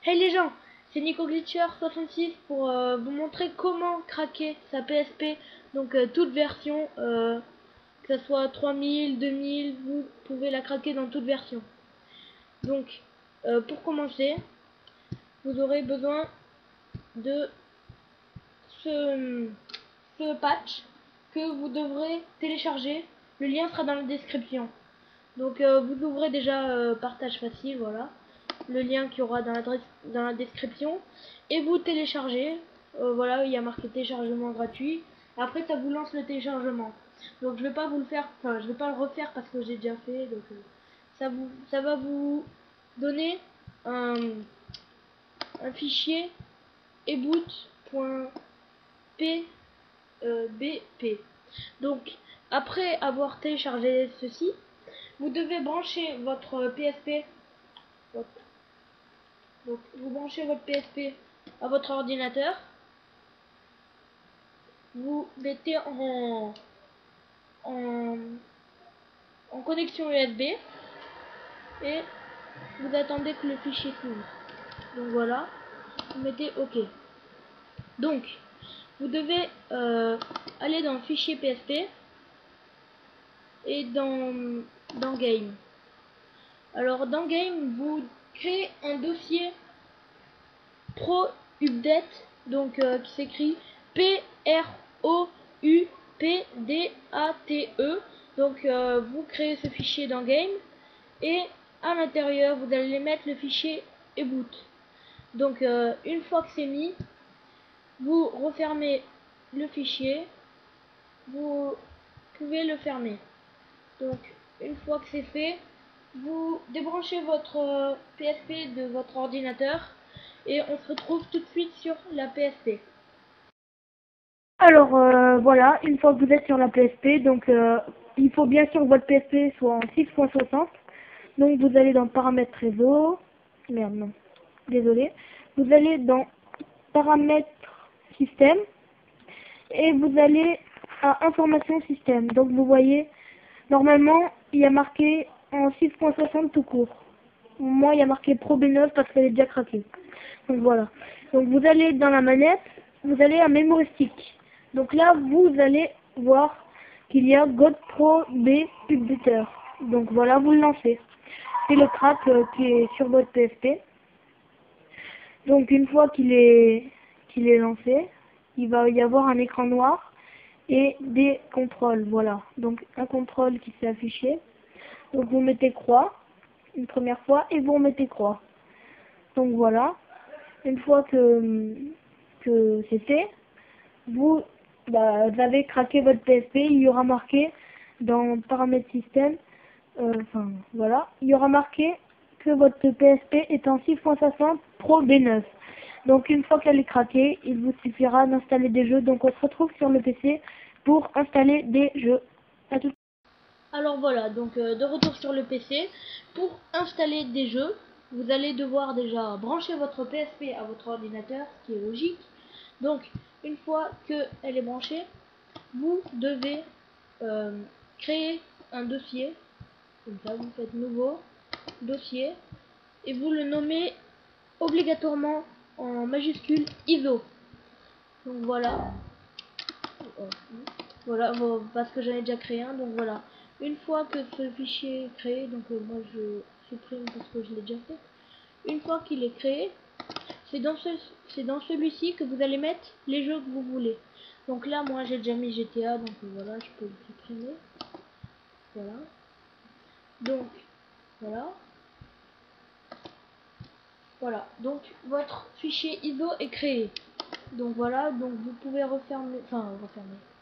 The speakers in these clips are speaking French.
Hey les gens, c'est Nico Glitcher 66 pour vous montrer comment craquer sa PSP. Donc toute version, que ce soit 3000, 2000, vous pouvez la craquer dans toute version. Donc pour commencer, vous aurez besoin de ce patch que vous devrez télécharger. Le lien sera dans la description. Donc vous ouvrez déjà partage facile, voilà. Le lien qu'il y aura dans la description et vous téléchargez. Voilà, il y a marqué téléchargement gratuit. Après ça vous lance le téléchargement. Donc je vais pas vous le faire, enfin je vais pas le refaire parce que j'ai déjà fait. Donc ça va vous donner un fichier eboot.pbp. Donc après avoir téléchargé ceci, vous devez brancher votre PSP. Donc vous branchez votre PSP à votre ordinateur, vous mettez en connexion USB et vous attendez que le fichier s'ouvre. Donc voilà, vous mettez OK. Donc vous devez aller dans le fichier PSP et dans Game. Alors dans Game, vous créez un dossier Pro Update, donc qui s'écrit PROUPDATE. Donc vous créez ce fichier dans Game et à l'intérieur vous allez mettre le fichier eboot. Donc une fois que c'est mis, vous refermez le fichier, vous pouvez le fermer. Donc une fois que c'est fait, vous débranchez votre PSP de votre ordinateur et on se retrouve tout de suite sur la PSP. Alors voilà, une fois que vous êtes sur la PSP, donc il faut bien sûr que votre PSP soit en 6.60. Donc vous allez dans paramètres réseau, merde non, désolé. Vous allez dans paramètres système et vous allez à information système. Donc vous voyez, normalement il y a marqué en 6.60 tout court. Moi il y a marqué Pro B9 parce qu'elle est déjà craquée. Donc voilà. Donc vous allez dans la manette, vous allez à Memory Stick. Donc là, vous allez voir qu'il y a God Pro B Updater. Donc voilà, vous le lancez. C'est le crack qui est sur votre PSP. Donc une fois qu'il est lancé, il va y avoir un écran noir et des contrôles. Voilà. Donc un contrôle qui s'est affiché. Donc vous mettez croix une première fois et vous remettez croix. Donc voilà. Une fois que c'est fait, vous avez craqué votre PSP, il y aura marqué dans paramètres système, voilà, il y aura marqué que votre PSP est en 6.60 Pro B9. Donc une fois qu'elle est craquée, il vous suffira d'installer des jeux. Donc on se retrouve sur le PC pour installer des jeux. À tout. Alors voilà, donc de retour sur le PC, pour installer des jeux, vous allez devoir déjà brancher votre PSP à votre ordinateur, ce qui est logique. Donc une fois qu'elle est branchée, vous devez créer un dossier, comme ça vous faites nouveau, dossier, et vous le nommez obligatoirement en majuscule ISO. Donc voilà, voilà, parce que j'en ai déjà créé un, donc voilà. Une fois que ce fichier est créé, donc moi je supprime parce que je l'ai déjà fait. Une fois qu'il est créé, c'est dans celui-ci que vous allez mettre les jeux que vous voulez. Donc là, moi j'ai déjà mis GTA, donc voilà, je peux le supprimer. Voilà. Donc, voilà. Voilà. Donc, votre fichier ISO est créé. Donc voilà, donc vous pouvez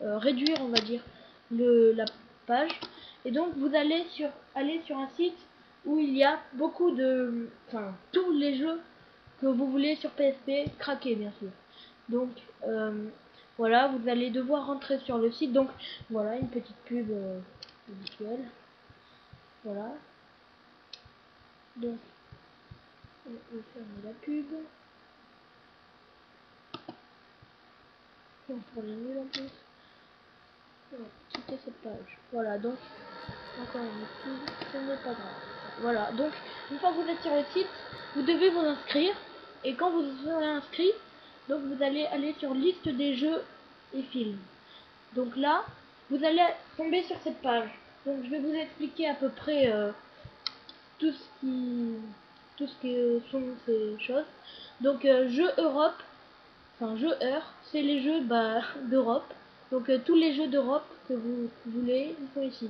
réduire, on va dire, la page. Et donc vous allez aller sur un site où il y a beaucoup de, tous les jeux que vous voulez sur PSP craquer, bien sûr. Donc voilà, vous allez devoir rentrer sur le site. Donc voilà, une petite pub visuelle. Voilà. Donc on va fermer la pub. Pour les nuls en plus. Quitter cette page. Voilà, donc encore une pub, ce n'est pas grave. Voilà, donc une fois que vous êtes sur le site, vous devez vous inscrire. Et quand vous serez inscrit, donc vous allez aller sur liste des jeux et films. Donc là, vous allez tomber sur cette page. Donc je vais vous expliquer à peu près tout ce que sont ces choses. Donc jeux Europe, enfin jeux Heure, c'est les jeux d'Europe. Donc tous les jeux d'Europe que vous voulez, ils sont ici.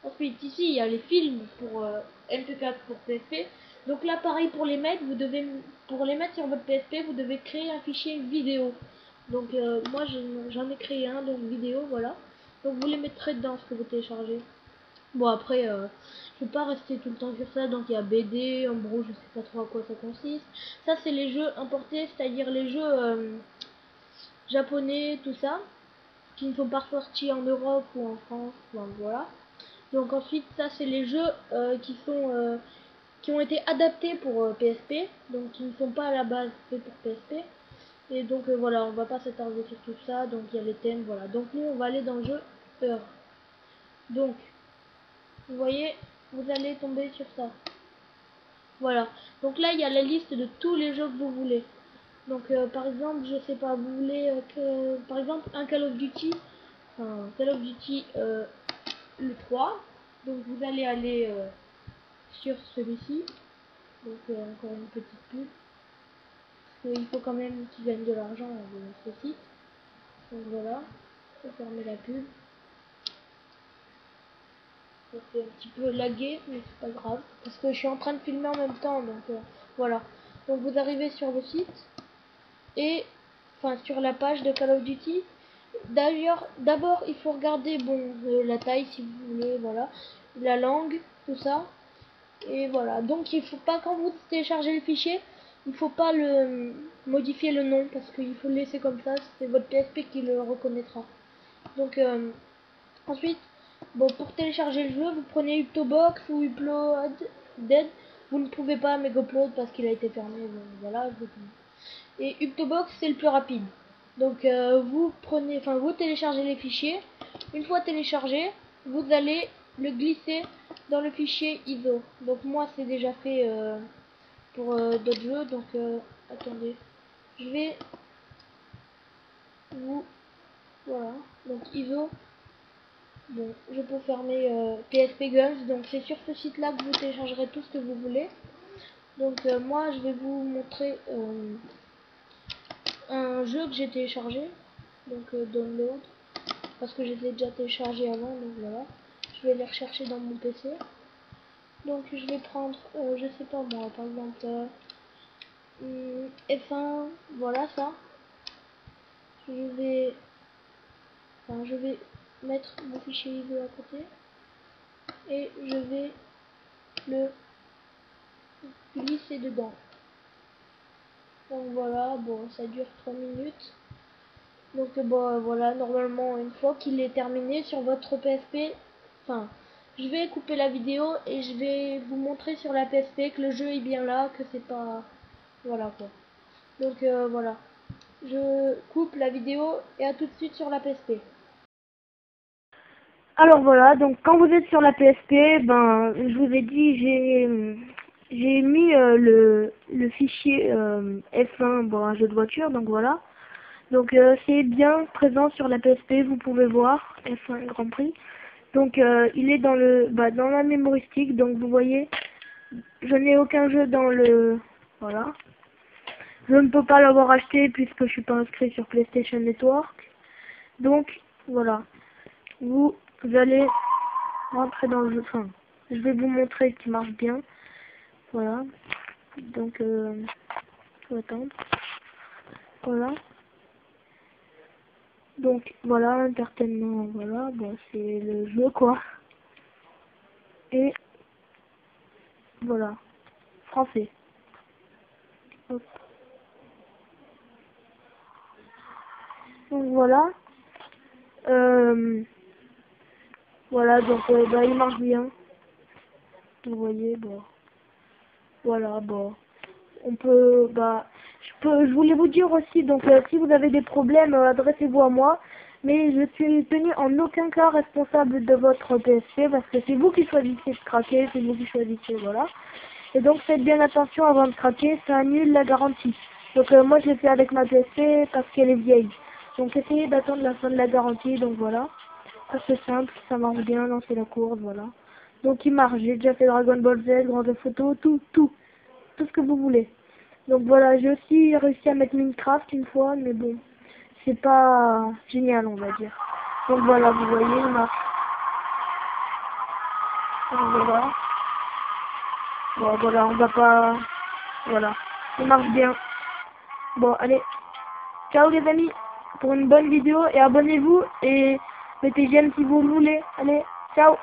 Ensuite, ici, il y a les films pour MP4 pour PSP. Donc là, pareil pour les mettre, pour les mettre sur votre PSP, vous devez créer un fichier vidéo. Donc moi, j'en ai créé un, donc vidéo, voilà. Donc vous les mettrez dedans, ce que vous téléchargez. Bon, après, je vais pas rester tout le temps sur ça. Donc il y a BD, en gros, je sais pas trop à quoi ça consiste. Ça, c'est les jeux importés, c'est-à-dire les jeux japonais, tout ça, qui ne sont pas sortis en Europe ou en France, enfin, voilà. Donc ensuite, ça c'est les jeux qui ont été adaptés pour PSP, donc qui ne sont pas à la base faits pour PSP. Et donc voilà, on va pas s'attarder sur tout ça. Donc il y a les thèmes, voilà. Donc nous on va aller dans le jeu Heure. Donc vous voyez, vous allez tomber sur ça. Voilà. Donc là il y a la liste de tous les jeux que vous voulez. Donc par exemple, je sais pas, vous voulez par exemple un Call of Duty, enfin Call of Duty le 3. Donc vous allez aller sur celui-ci. Donc encore une petite pub. Parce qu'il faut quand même qu'ils gagnent de l'argent de ce site. Donc voilà. Je vais fermer la pub. Ça fait un petit peu lagué, mais c'est pas grave. Parce que je suis en train de filmer en même temps. Donc voilà. Donc vous arrivez sur le site. Et enfin sur la page de Call of Duty. D'ailleurs, d'abord il faut regarder la taille si vous voulez, voilà, la langue, tout ça. Et voilà, donc il faut pas, quand vous téléchargez le fichier, il faut pas le modifier le nom parce qu'il faut le laisser comme ça, c'est votre PSP qui le reconnaîtra. Donc ensuite, bon, pour télécharger le jeu, vous prenez Uptobox ou Upload Dead. Vous ne pouvez pas Megapload parce qu'il a été fermé, donc voilà. Et Uptobox c'est le plus rapide. Donc vous téléchargez les fichiers. Une fois téléchargé, vous allez le glisser dans le fichier ISO. Donc moi c'est déjà fait pour d'autres jeux. Donc attendez, je vais vous voilà. Donc ISO. Bon, je peux fermer PSP Guns. Donc c'est sur ce site là que vous téléchargerez tout ce que vous voulez. Donc moi je vais vous montrer un jeu que j'ai téléchargé, donc download, parce que je les ai déjà téléchargé avant, donc voilà. Je vais les rechercher dans mon PC. Donc je vais prendre, je sais pas moi, par exemple F1, voilà ça. Je vais mettre mon fichier ISO à côté et je vais le glisser dedans. Donc voilà, bon, ça dure 3 minutes. Donc bon, voilà, normalement une fois qu'il est terminé sur votre PSP, enfin, je vais couper la vidéo et je vais vous montrer sur la PSP que le jeu est bien là, que c'est pas, voilà quoi. Donc voilà, je coupe la vidéo et à tout de suite sur la PSP. Alors voilà, donc quand vous êtes sur la PSP, ben je vous ai dit, j'ai mis le fichier F1, bon, un jeu de voiture, donc voilà. Donc c'est bien présent sur la PSP, vous pouvez voir F1 Grand Prix. Donc il est dans la mémoristique, donc vous voyez, je n'ai aucun jeu dans le, voilà. Je ne peux pas l'avoir acheté puisque je suis pas inscrit sur PlayStation Network. Donc voilà, vous allez rentrer dans le jeu. Enfin, je vais vous montrer qu'il marche bien. Voilà. Donc faut attendre. Voilà. Donc voilà, certainement, voilà, bon c'est le jeu quoi. Et voilà, français. Hop. Donc voilà. Voilà, donc il marche bien. Vous voyez, bon. Voilà, bon. On peut, je voulais vous dire aussi, donc si vous avez des problèmes, adressez-vous à moi. Mais je suis tenu en aucun cas responsable de votre PSP parce que c'est vous qui choisissez de craquer, c'est vous qui choisissez, voilà. Et donc faites bien attention avant de craquer, ça annule la garantie. Donc moi je l'ai fait avec ma PSP parce qu'elle est vieille. Donc essayez d'attendre la fin de la garantie, donc voilà. Ça c'est simple, ça marche bien, lancer la courbe, voilà. Donc il marche, j'ai déjà fait Dragon Ball Z, grande photo, tout ce que vous voulez. Donc voilà, j'ai aussi réussi à mettre Minecraft une fois, mais bon, c'est pas génial on va dire. Donc voilà, vous voyez, il marche. Donc voilà. Bon voilà, on va pas... Voilà, il marche bien. Bon, allez, ciao les amis, pour une bonne vidéo, et abonnez-vous, et mettez j'aime si vous le voulez. Allez, ciao.